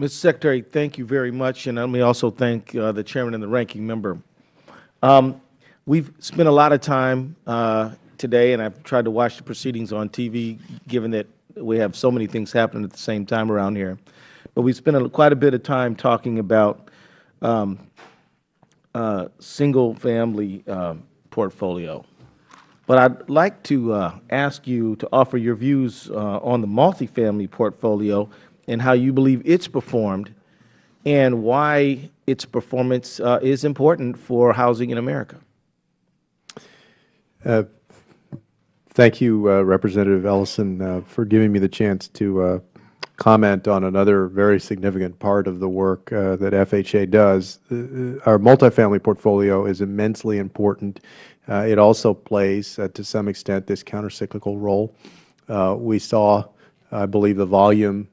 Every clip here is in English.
Mr. Secretary, thank you very much, and let me also thank the Chairman and the Ranking Member. We've spent a lot of time today, and I've tried to watch the proceedings on TV, given that we have so many things happening at the same time around here. But we spent quite a bit of time talking about single-family portfolio. But I'd like to ask you to offer your views on the multifamily portfolio and how you believe it's performed and why its performance is important for housing in America. Thank you, Representative Ellison, for giving me the chance to comment on another very significant part of the work that FHA does. Our multifamily portfolio is immensely important. It also plays, to some extent, this countercyclical role. We saw, I believe, the volume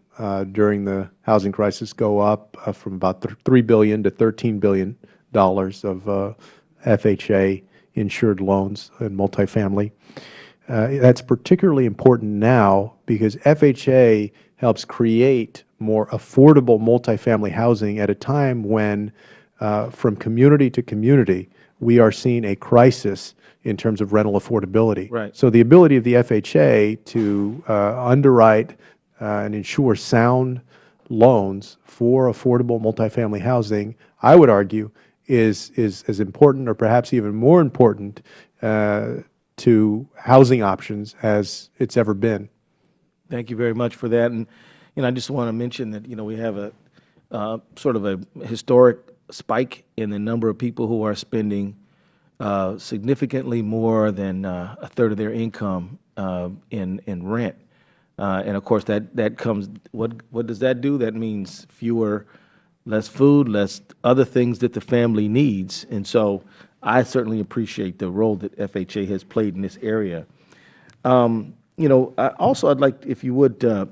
during the housing crisis go up from about $3 billion to $13 billion of FHA insured loans in multifamily. That's particularly important now because FHA helps create more affordable multifamily housing at a time when, from community to community, we are seeing a crisis in terms of rental affordability. Right. So the ability of the FHA to underwrite and ensure sound loans for affordable multifamily housing, I would argue, is as important or perhaps even more important to housing options as it's ever been. Thank you very much for that. And I just want to mention that we have a sort of a historic spike in the number of people who are spending significantly more than a third of their income in rent. And of course, that comes. What does that do? That means less food, less other things that the family needs. And so, I certainly appreciate the role that FHA has played in this area. Also, I'd like, if you would, to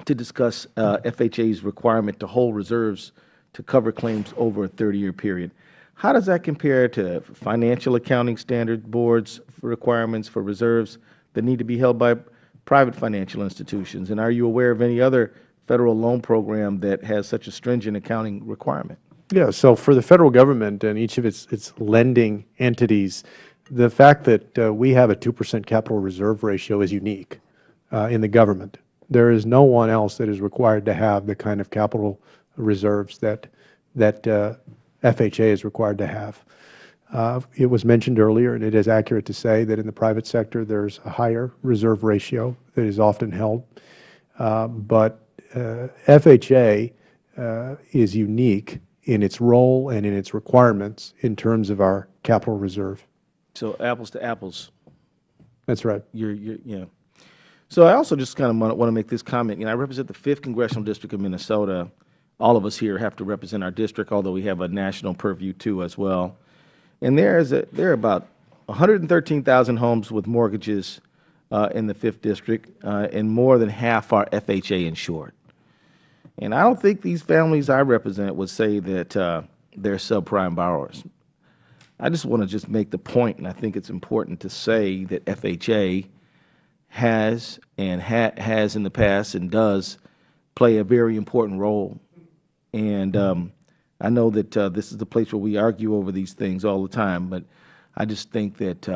discuss FHA's requirement to hold reserves to cover claims over a 30-year period. How does that compare to financial accounting standard boards requirements for reserves that need to be held by private financial institutions? And are you aware of any other federal loan program that has such a stringent accounting requirement? Yeah, so for the federal government and each of its lending entities, the fact that we have a 2% capital reserve ratio is unique in the government. There is no one else that is required to have the kind of capital reserves that FHA is required to have. It was mentioned earlier, and it is accurate to say that in the private sector there's a higher reserve ratio that is often held. But FHA is unique in its role and in its requirements in terms of our capital reserve. So apples to apples. That's right. Yeah. So I also just kind of want to make this comment. I represent the 5th Congressional District of Minnesota. All of us here have to represent our district, although we have a national purview too as well. And there are about 113,000 homes with mortgages in the 5th District, and more than half are FHA insured. And I don't think these families I represent would say that they're subprime borrowers. I just want to make the point, and I think it's important to say that FHA has has in the past and does play a very important role. And I know that this is the place where we argue over these things all the time, but I just think that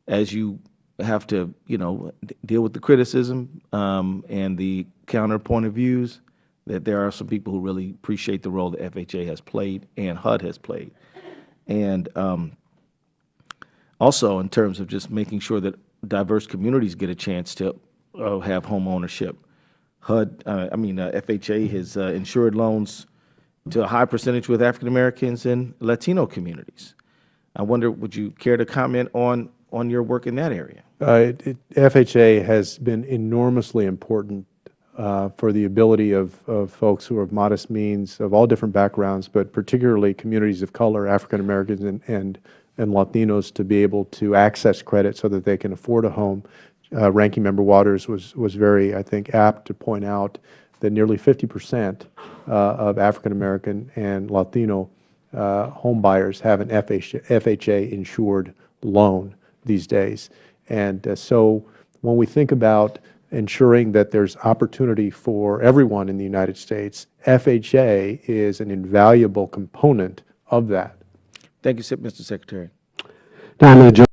as you have to deal with the criticism and the counterpoint of views, that there are some people who really appreciate the role that FHA has played and HUD has played. And also in terms of just making sure that diverse communities get a chance to have home ownership. FHA has insured loans to a high percentage with African Americans and Latino communities. I wonder, would you care to comment on your work in that area? FHA has been enormously important for the ability of folks who are of modest means, of all different backgrounds, but particularly communities of color, African Americans and Latinos, to be able to access credit so that they can afford a home. Ranking Member Waters was very, I think, apt to point out that nearly 50% of African American and Latino home buyers have an FHA insured loan these days. And so when we think about ensuring that there's opportunity for everyone in the United States, FHA is an invaluable component of that. Thank you, Mr. Secretary. Now I'm going to